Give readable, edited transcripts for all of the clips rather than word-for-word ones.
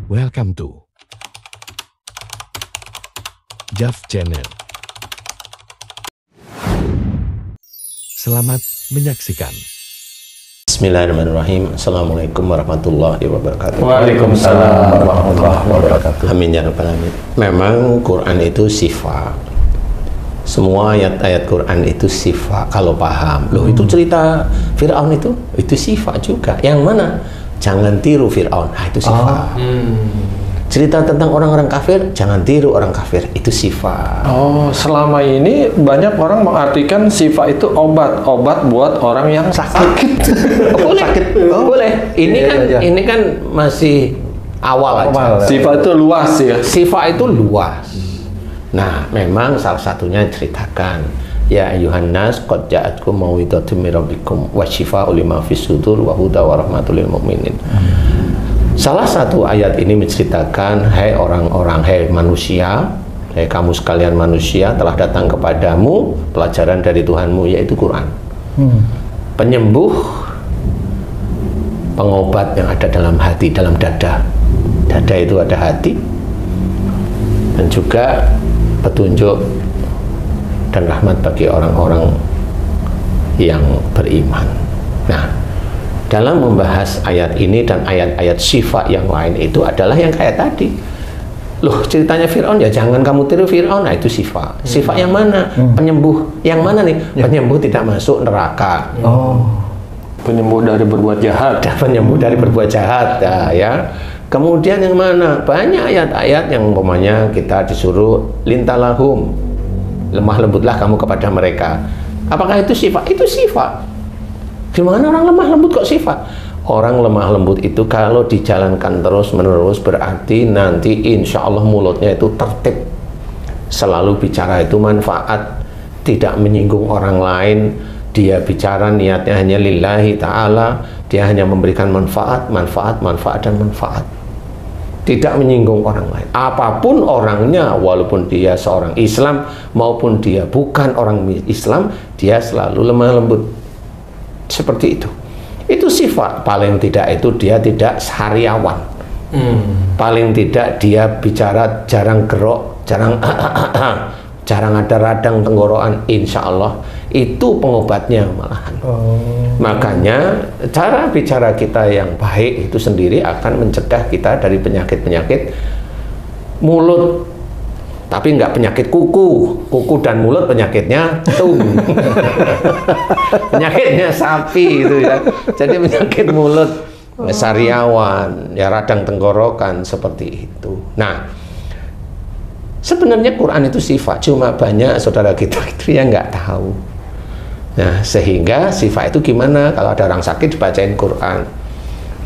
Welcome to Jav Channel. Selamat menyaksikan. Bismillahirrahmanirrahim. Assalamualaikum warahmatullahi wabarakatuh. Waalaikumsalam warahmatullahi wabarakatuh. Amin ya rabbal alamin. Memang Quran itu sifat. Semua ayat-ayat Quran itu sifat. Kalau paham, loh itu cerita Fir'aun itu sifat juga. Yang mana? Jangan tiru Fir'aun. Nah, itu sifat. Cerita tentang orang-orang kafir, jangan tiru orang kafir, itu sifat. Oh, selama ini banyak orang mengartikan sifat itu obat buat orang yang sakit. Boleh, sakit. Boleh. Ini kan masih awal aja. Sifat itu luas ya. Sifat itu luas. Nah, memang salah satunya ceritakan, ya ayuhan nas qad ja'atkum mau'izatun mir rabbikum wa syifaa'un lima fis sudur wa huda wa rahmatul lil mu'minin. Salah satu ayat ini menceritakan, hai orang-orang, hai manusia, hai kamu sekalian manusia, telah datang kepadamu pelajaran dari Tuhanmu, yaitu Quran. Penyembuh, pengobat yang ada dalam hati, dalam dada. Dada itu ada hati, dan juga petunjuk dan rahmat bagi orang-orang yang beriman. Nah, dalam membahas ayat ini dan ayat-ayat sifat yang lain itu adalah yang kayak tadi. Loh, ceritanya Fir'aun, ya jangan kamu tiru Fir'aun. Nah, itu sifat. Sifat yang mana? Penyembuh. Yang mana nih? Penyembuh tidak masuk neraka. Penyembuh dari berbuat jahat. Penyembuh dari berbuat jahat. Nah, ya. Kemudian yang mana? Banyak ayat-ayat yang umpamanya kita disuruh lintalahum, lemah lembutlah kamu kepada mereka. Apakah itu sifat? Itu sifat. Gimana orang lemah lembut kok sifat? Orang lemah lembut itu kalau dijalankan terus menerus berarti nanti insya Allah mulutnya itu tertib, selalu bicara itu manfaat, tidak menyinggung orang lain. Dia bicara niatnya hanya lillahi ta'ala, dia hanya memberikan manfaat, dan manfaat, tidak menyinggung orang lain. Apapun orangnya, walaupun dia seorang Islam maupun dia bukan orang Islam, dia selalu lemah lembut. Seperti itu sifat. Paling tidak itu dia tidak sariawan, paling tidak dia bicara jarang gerok, jarang ada radang tenggorokan. Insya Allah itu pengobatnya malahan. Makanya cara bicara kita yang baik itu sendiri akan mencegah kita dari penyakit-penyakit mulut. Tapi nggak penyakit kuku dan mulut penyakitnya tung. Penyakitnya sapi itu ya. Jadi penyakit mulut, sariawan, ya radang tenggorokan seperti itu. Nah, sebenarnya Quran itu sifat, cuma banyak saudara kita itu yang nggak tahu. Nah, sehingga sifat itu gimana? Kalau ada orang sakit dibacain Quran.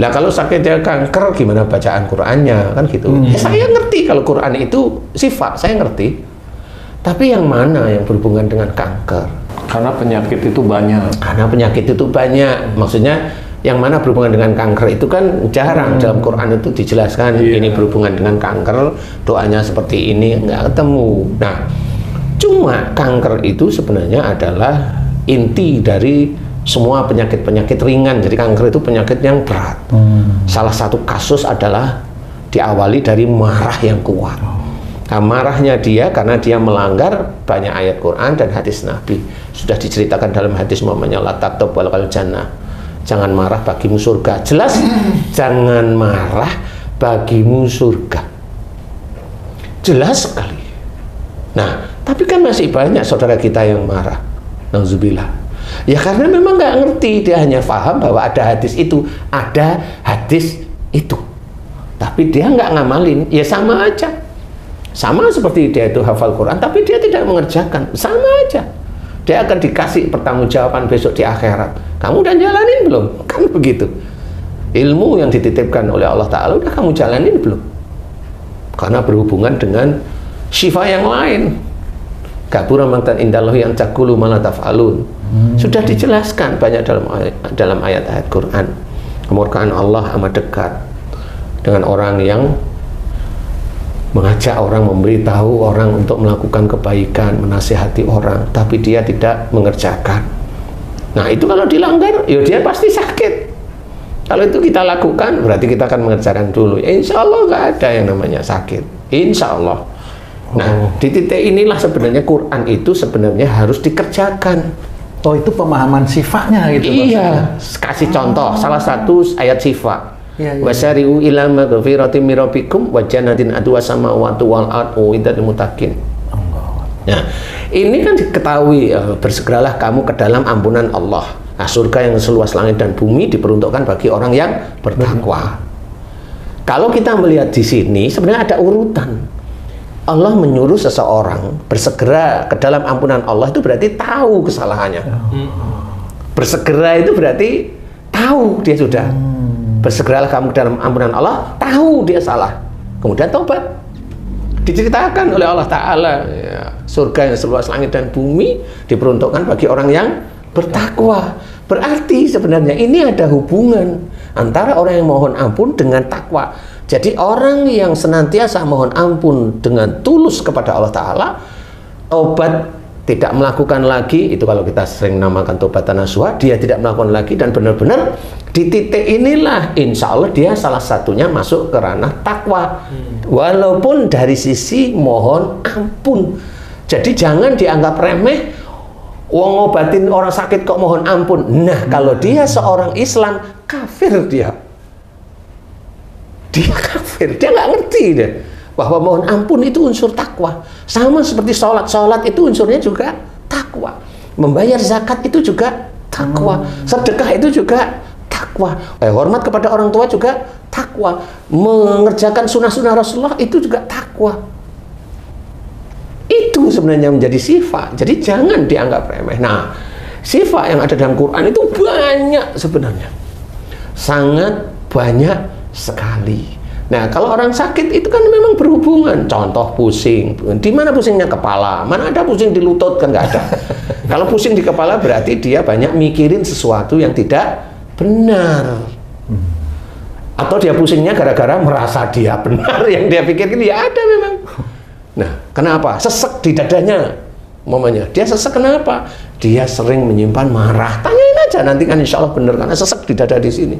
Lah kalau sakitnya kanker gimana bacaan Qurannya, kan gitu. Ya, saya ngerti kalau Quran itu sifat, saya ngerti. Tapi yang mana yang berhubungan dengan kanker? Karena penyakit itu banyak. Maksudnya yang mana berhubungan dengan kanker itu kan jarang dalam Quran itu dijelaskan. Ini berhubungan dengan kanker, doanya seperti ini, nggak ketemu. Nah, cuma kanker itu sebenarnya adalah inti dari semua penyakit-penyakit ringan. Jadi kanker itu penyakit yang berat. Salah satu kasus adalah diawali dari marah yang kuat. Nah, marahnya dia karena dia melanggar banyak ayat Quran dan hadis Nabi. Sudah diceritakan dalam hadis Muhammadnya la taqtab wal jannah. Jangan marah bagimu surga. Jelas jangan marah bagimu surga. Jelas sekali. Nah, tapi kan masih banyak saudara kita yang marah. Nauzubillah. Ya karena memang nggak ngerti, dia hanya paham bahwa ada hadis itu, tapi dia nggak ngamalin. Ya sama aja, sama seperti dia itu hafal Quran, tapi dia tidak mengerjakan, sama aja. Dia akan dikasih pertanggungjawaban besok di akhirat. Kamu udah jalanin belum? Kan begitu. Ilmu yang dititipkan oleh Allah Ta'ala udah kamu jalanin belum? Karena berhubungan dengan syifa yang lain. Kabura maqtan indallahi an taqulu ma la taf'alun. Sudah dijelaskan banyak dalam ayat-ayat Quran. Kemurkaan Allah amat dekat dengan orang yang mengajak orang, memberitahu orang untuk melakukan kebaikan, menasihati orang, tapi dia tidak mengerjakan. Nah, itu kalau dilanggar, ya dia pasti sakit. Kalau itu kita lakukan, berarti kita akan mengerjakan dulu. Insya Allah nggak ada yang namanya sakit. Insya Allah. Nah, di titik inilah sebenarnya Quran itu sebenarnya harus dikerjakan. Oh, itu pemahaman sifatnya gitu. Iya, kasih contoh. Salah satu ayat sifat. Wasari'u ila maghfiratin min rabbikum wa jannatin adwa samawati wal ardu uiddatil muttaqin. Nah, ini kan diketahui, bersegeralah kamu ke dalam ampunan Allah. Nah, surga yang seluas langit dan bumi diperuntukkan bagi orang yang bertakwa. Kalau kita melihat di sini, sebenarnya ada urutan. Allah menyuruh seseorang bersegera ke dalam ampunan Allah itu berarti tahu kesalahannya. Bersegera itu berarti tahu dia sudah. Bersegeralah kamu ke dalam ampunan Allah, tahu dia salah. Kemudian tobat. Diceritakan oleh Allah Ta'ala, ya, surga yang seluas langit dan bumi diperuntukkan bagi orang yang bertakwa. Berarti sebenarnya ini ada hubungan antara orang yang mohon ampun dengan takwa. Jadi orang yang senantiasa mohon ampun dengan tulus kepada Allah Ta'ala, tobat, tidak melakukan lagi, itu kalau kita sering namakan tobatan nasuha, dia tidak melakukan lagi dan benar-benar di titik inilah insya Allah dia salah satunya masuk ke ranah takwa, walaupun dari sisi mohon ampun. Jadi jangan dianggap remeh. Wong ngobatin orang sakit kok mohon ampun. Nah, kalau dia seorang Islam, kafir dia. Dia kafir, dia nggak ngerti deh bahwa mohon ampun itu unsur takwa. Sama seperti sholat, sholat itu unsurnya juga takwa. Membayar zakat itu juga takwa. Sedekah itu juga takwa. Hormat kepada orang tua juga takwa. Mengerjakan sunnah-sunnah Rasulullah itu juga takwa. Itu sebenarnya menjadi sifat. Jadi jangan dianggap remeh. Nah, sifat yang ada dalam Quran itu banyak sebenarnya. Sangat banyak sekali. Nah, kalau orang sakit itu kan memang berhubungan. Contoh pusing. Di mana pusingnya? Kepala. Mana ada pusing di lutut? Kan nggak ada. Kalau pusing di kepala berarti dia banyak mikirin sesuatu yang tidak benar. Atau dia pusingnya gara-gara merasa dia benar. Yang dia pikirkan ya ada memang. Nah, kenapa? Sesek di dadanya, mamanya. Dia sesek kenapa? Dia sering menyimpan marah. Tanyain aja, nanti kan insya Allah benar, karena sesek di dada di sini.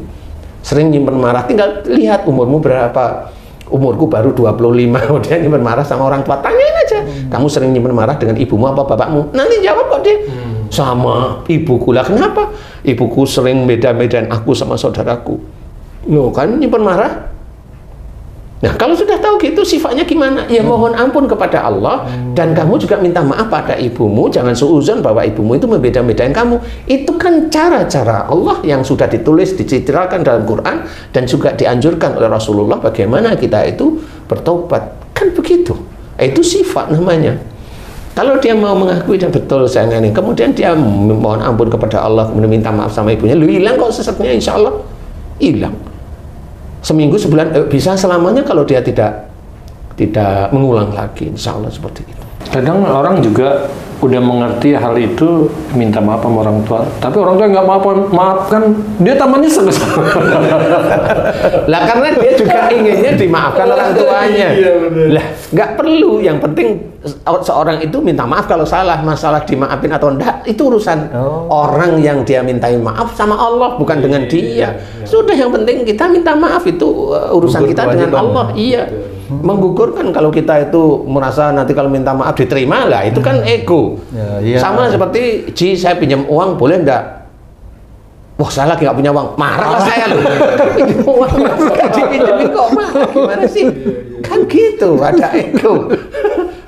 Sering nyimpan marah. Tinggal lihat umurmu berapa. Umurku baru 25, dia nyimpan marah sama orang tua. Tanyain aja, kamu sering nyimpan marah dengan ibumu apa bapakmu? Nanti jawab kok dia. Sama ibuku lah. Kenapa? Ibuku sering beda-bedain aku sama saudaraku. No, kan nyimpan marah. Nah, kalau sudah tahu gitu sifatnya gimana? Ya mohon ampun kepada Allah dan kamu juga minta maaf pada ibumu. Jangan suuzon bahwa ibumu itu membeda-bedain kamu. Itu kan cara-cara Allah yang sudah ditulis, dicitrakan dalam Quran dan juga dianjurkan oleh Rasulullah bagaimana kita itu bertobat. Kan begitu. Itu sifat namanya. Kalau dia mau mengakui dan betul saya ini, kemudian dia mohon ampun kepada Allah, kemudian minta maaf sama ibunya, lu hilang kok seseknya, insya Allah hilang. Seminggu, sebulan, bisa selamanya kalau dia tidak mengulang lagi, insya Allah seperti itu. Kadang orang juga udah mengerti hal itu, minta maaf sama orang tua, tapi orang tua nggak maafkan, dia tamannya sebesar. Lah karena dia juga inginnya dimaafkan orang tuanya. Lah nggak perlu, yang penting seorang itu minta maaf kalau salah. Masalah dimaafin atau enggak itu urusan orang yang dia mintain maaf sama Allah, bukan dengan dia. Sudah, yang penting kita minta maaf, itu urusan kita dengan Allah. Iya. Menggugurkan kalau kita itu merasa nanti kalau minta maaf diterima, lah itu kan ego. Sama seperti saya pinjam uang boleh enggak? Wah, saya lagi nggak punya uang, marah lah saya loh. Pinjam uang dipinjemin kok marah, gimana sih? Kan gitu, ada ego.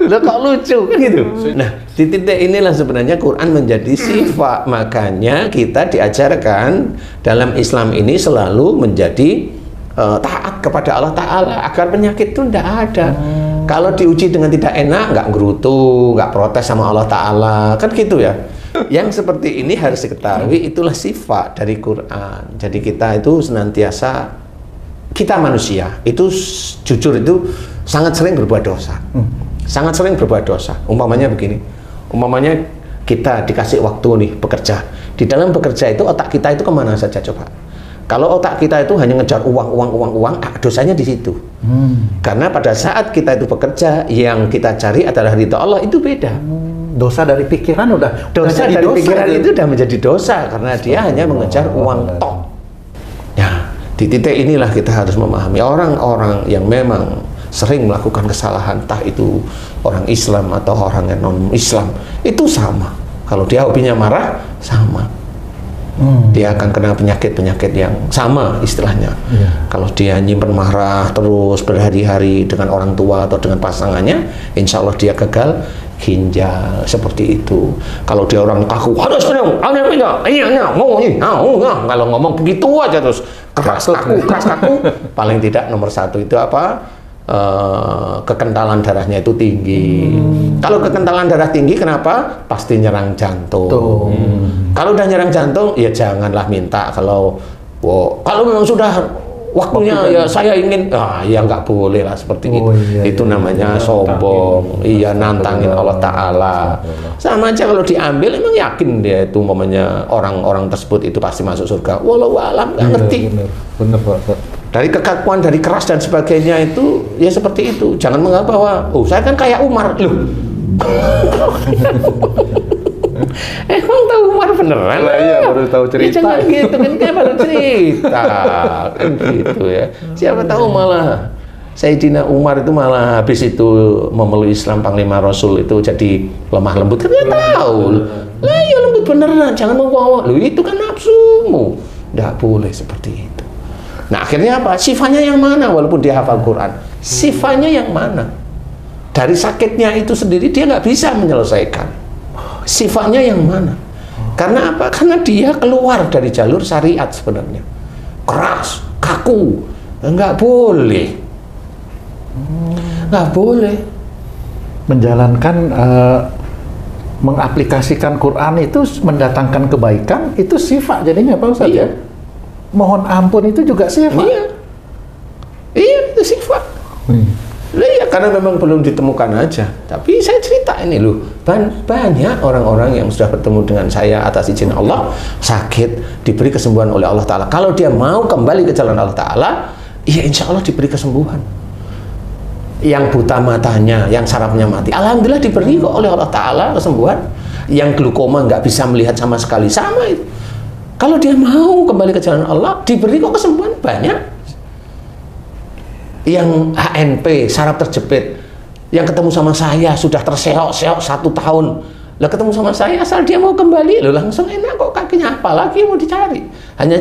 Loh kok lucu kan gitu. Nah, di titik inilah sebenarnya Quran menjadi sifat. Makanya kita diajarkan dalam Islam ini selalu menjadi taat kepada Allah Ta'ala agar penyakit itu tidak ada. Kalau diuji dengan tidak enak, nggak gerutu, nggak protes sama Allah Ta'ala, kan gitu ya. Yang seperti ini harus diketahui, itulah sifat dari Quran. Jadi kita itu senantiasa, kita manusia itu jujur itu sangat sering berbuat dosa. Sangat sering berbuat dosa. Umpamanya begini, umpamanya kita dikasih waktu nih bekerja. Di dalam bekerja itu otak kita itu kemana saja coba? Kalau otak kita itu hanya ngejar uang, dosanya di situ. Karena pada saat kita itu bekerja, yang kita cari adalah ridha Allah, itu beda. Dosa dari pikiran udah dosa dari pikiran itu udah menjadi dosa karena dia hanya mengejar uang tok. Ya, Di titik inilah kita harus memahami orang-orang yang memang sering melakukan kesalahan, entah itu orang Islam atau orang yang non-Islam, itu sama. Kalau dia hobinya marah, sama. Dia akan kena penyakit-penyakit yang sama istilahnya. Kalau dia nyimpen marah terus berhari-hari dengan orang tua atau dengan pasangannya, insya Allah dia gagal ginjal seperti itu. Kalau dia orang kaku, kalau ngomong begitu aja terus keras kaku, paling tidak nomor satu itu apa? Kekentalan darahnya itu tinggi. Kalau kekentalan darah tinggi, kenapa? Pasti nyerang jantung. Kalau udah nyerang jantung, ya janganlah minta. Kalau memang sudah waktunya ya saya ingin, ya nggak boleh lah seperti itu. Itu namanya sombong. Iya, nantangin Allah Ta'ala. Sama aja kalau diambil, emang yakin dia itu momennya orang-orang tersebut itu pasti masuk surga. Walau alam nggak ngerti. Bener Pak. Dari kekakuan, dari keras dan sebagainya itu ya seperti itu. Jangan menganggap bahwa saya kan kayak Umar loh. Emang tahu Umar beneran? Iya, baru tahu cerita. Ya, jangan gitu kan baru cerita kan gitu ya. Siapa tahu malah Sayyidina Umar itu malah habis itu memeluk Islam, Panglima Rasul itu jadi lemah lembut, kan nggak tahu. Lah ya lembut beneran, jangan membawa. Lu itu kan nafsumu. Nggak boleh seperti itu. Nah akhirnya apa? Sifatnya yang mana? Walaupun dia hafal Quran, sifatnya yang mana? Dari sakitnya itu sendiri dia nggak bisa menyelesaikan. Sifatnya yang mana? Karena apa? Karena dia keluar dari jalur syariat sebenarnya. Keras, kaku, nggak boleh. Nggak boleh. Menjalankan, mengaplikasikan Quran itu mendatangkan kebaikan, itu sifat jadinya Pak Ustadz ya? Mohon ampun itu juga sifat. Iya itu sifat. Iya, karena memang belum ditemukan aja. Tapi saya cerita ini loh, banyak orang-orang yang sudah bertemu dengan saya atas izin Allah, sakit, diberi kesembuhan oleh Allah Ta'ala. Kalau dia mau kembali ke jalan Allah Ta'ala, ya insya Allah diberi kesembuhan. Yang buta matanya, yang sarafnya mati, alhamdulillah diberi kok oleh Allah Ta'ala kesembuhan. Yang glukoma nggak bisa melihat sama sekali, sama itu. Kalau dia mau kembali ke jalan Allah, diberi kok kesembuhan banyak. Yang HNP, saraf terjepit, yang ketemu sama saya sudah terseok-seok 1 tahun, lah ketemu sama saya asal dia mau kembali, lo langsung enak kok kakinya, apalagi mau dicari. Hanya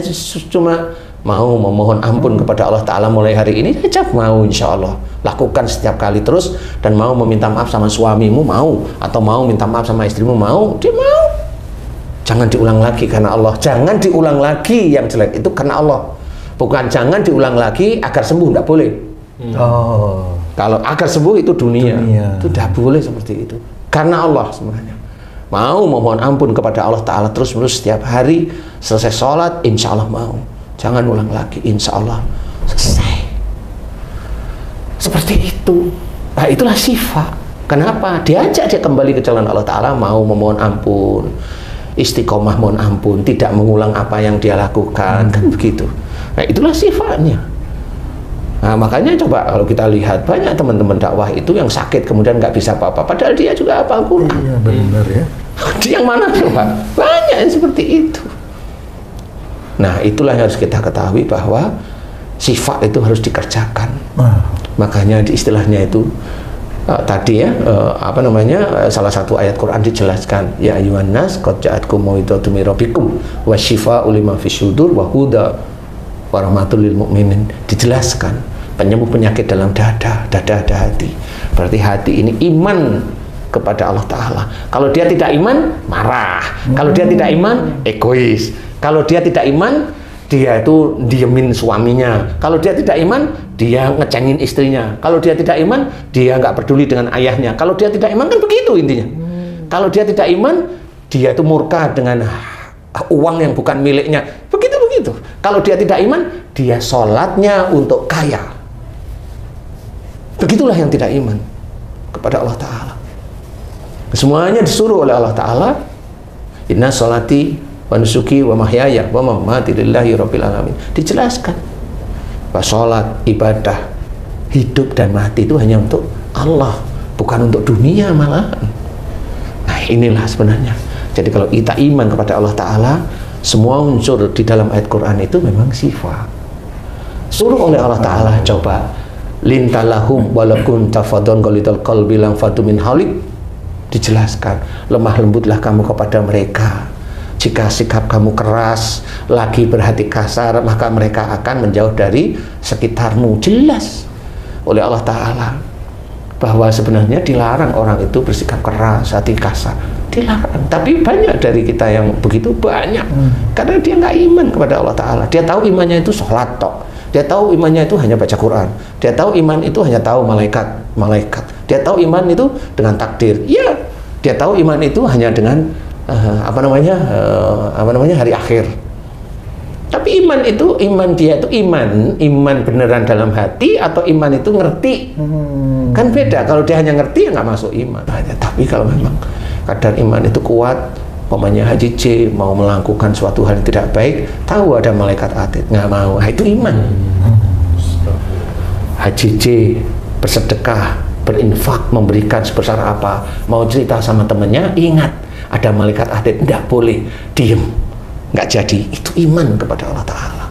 cuma mau memohon ampun kepada Allah Ta'ala mulai hari ini aja, mau insya Allah lakukan setiap kali terus, dan mau meminta maaf sama suamimu mau, atau mau minta maaf sama istrimu mau, dia mau. Jangan diulang lagi karena Allah. Jangan diulang lagi yang jelek itu karena Allah. Bukan jangan diulang lagi agar sembuh, tidak boleh. Kalau agar sembuh itu dunia. Itu tidak boleh seperti itu. Karena Allah sebenarnya. Mau memohon ampun kepada Allah Ta'ala terus-menerus setiap hari, selesai sholat, insya Allah mau. Jangan ulang lagi, insya Allah selesai. Seperti itu. Nah itulah sifat. Kenapa? Diajak dia kembali ke jalan Allah Ta'ala, mau memohon ampun, istiqomah mohon ampun, tidak mengulang apa yang dia lakukan, kan begitu. Nah itulah sifatnya. Nah makanya coba kalau kita lihat banyak teman-teman dakwah itu yang sakit kemudian nggak bisa apa-apa, padahal dia juga hafal Quran. Iya benar ya. Dia yang mana coba? Banyak yang seperti itu. Nah itulah yang harus kita ketahui, bahwa sifat itu harus dikerjakan. Makanya di istilahnya itu tadi ya, salah satu ayat Quran dijelaskan, ya ayyuhan nas qad ja'atkum mau'izatun min rabbikum wa syifaa'un lima fis sudur wa huda wa rahmatul lil mu'minin. Dijelaskan penyembuh penyakit dalam dada ada hati. Berarti hati ini iman kepada Allah Ta'ala. Kalau dia tidak iman, marah. Kalau dia tidak iman, egois. Kalau dia tidak iman, dia itu diemin suaminya. Kalau dia tidak iman, dia ngecengin istrinya. Kalau dia tidak iman, dia nggak peduli dengan ayahnya. Kalau dia tidak iman, kan begitu intinya. Kalau dia tidak iman, dia itu murka dengan uang yang bukan miliknya. Begitu. Kalau dia tidak iman, dia sholatnya untuk kaya. Begitulah yang tidak iman kepada Allah Ta'ala. Semuanya disuruh oleh Allah Ta'ala, inna sholati wa nusuki wa mahyaya wa mamati lillahi rabbil alamin. Dijelaskan bahwa sholat, ibadah, hidup dan mati itu hanya untuk Allah, bukan untuk dunia malahan. Nah inilah sebenarnya. Jadi kalau kita iman kepada Allah Ta'ala, semua unsur di dalam ayat Quran itu memang sifat. suruh oleh Allah Ta'ala, coba lintalahum walakun tafadon qalidal qalbi lang fadu min halik, dijelaskan, lemah lembutlah kamu kepada mereka. Jika sikap kamu keras, lagi berhati kasar, maka mereka akan menjauh dari sekitarmu. Jelas oleh Allah Ta'ala bahwa sebenarnya dilarang orang itu bersikap keras, hati kasar, dilarang. Tapi banyak dari kita yang begitu, banyak karena dia nggak iman kepada Allah Ta'ala. Dia tahu imannya itu sholat tok, dia tahu imannya itu hanya baca Quran, dia tahu iman itu hanya tahu malaikat, dia tahu iman itu dengan takdir, ya, dia tahu iman itu hanya dengan hari akhir. Tapi iman itu, iman dia itu iman beneran dalam hati atau iman itu ngerti, kan beda. Kalau dia hanya ngerti ya nggak masuk iman. Tapi kalau memang kadar iman itu kuat, umpamanya Haji C mau melakukan suatu hal yang tidak baik, tahu ada malaikat atid, nggak mau, nah, itu iman. Haji C bersedekah, berinfak, memberikan sebesar apa, mau cerita sama temennya, ingat ada malaikat atid, nggak boleh diem, nggak jadi. Itu iman kepada Allah Ta'ala.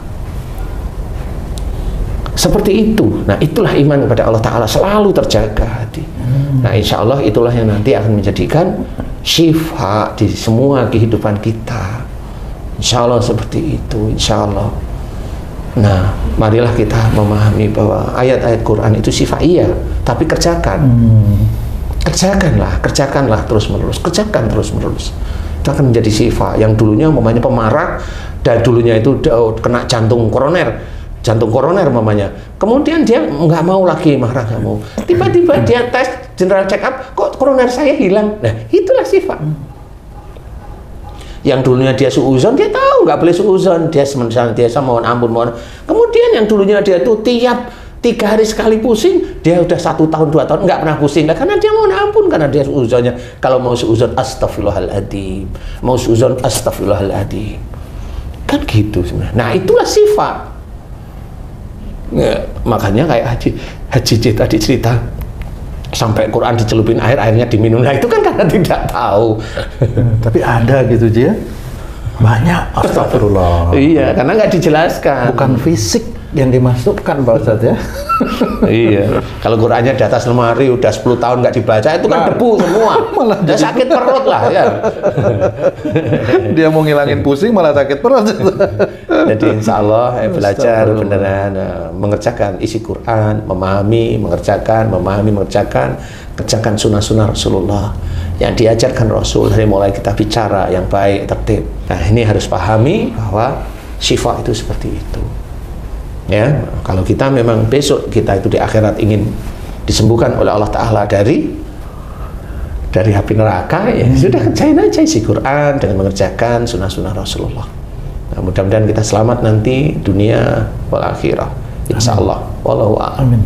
Seperti itu. Nah, itulah iman kepada Allah Ta'ala, selalu terjaga hati. Nah, insya Allah itulah yang nanti akan menjadikan syifa di semua kehidupan kita. Insya Allah seperti itu, insya Allah. Nah, marilah kita memahami bahwa ayat-ayat Quran itu syifa, iya, tapi kerjakan. Kerjakanlah terus-menerus, kerjakan terus-menerus. Itu akan menjadi syifa. Yang dulunya umpamanya pemarah, dan dulunya itu kena jantung koroner umpamanya. Kemudian dia nggak mau lagi marah, nggak mau. Tiba-tiba dia tes general check up, kok koroner saya hilang. Nah, itulah syifa. Yang dulunya dia suuzon, dia tahu nggak boleh suuzon. Dia mohon ampun. Kemudian yang dulunya dia tuh tiap 3 hari sekali pusing, dia udah 1 tahun 2 tahun nggak pernah pusing. Nah, karena dia mohon ampun, karena dia suuzonnya. Kalau mau suuzon, astagfirullahaladzim. Mau suuzon, astagfirullahaladzim. Kan gitu sebenarnya. Nah, itulah sifat. Nah, makanya kayak Haji C tadi cerita, sampai Quran dicelupin air, airnya diminum. Nah, itu kan karena tidak tahu. Tapi ada gitu dia, banyak. Astagfirullah. Iya, karena nggak dijelaskan. Bukan fisik yang dimasukkan Pak Ustadz ya. Iya. Kalau Qurannya di atas lemari udah 10 tahun nggak dibaca, itu kan debu semua. Malah udah sakit perut lah ya. Dia mau ngilangin pusing malah sakit perut. Jadi insya Allah belajar beneran mengerjakan isi Quran, memahami, mengerjakan, kerjakan sunnah-sunnah Rasulullah yang diajarkan Rasul dari mulai kita bicara yang baik, tertib. Nah, ini harus pahami bahwa syifa itu seperti itu. Ya, kalau kita memang besok kita itu di akhirat ingin disembuhkan oleh Allah Ta'ala dari api neraka, ya sudah kerjain aja isi Quran dengan mengerjakan sunnah-sunnah Rasulullah. Nah, mudah-mudahan kita selamat nanti dunia wal akhirah. Insya Allah. Wallahu a'lam. Amin.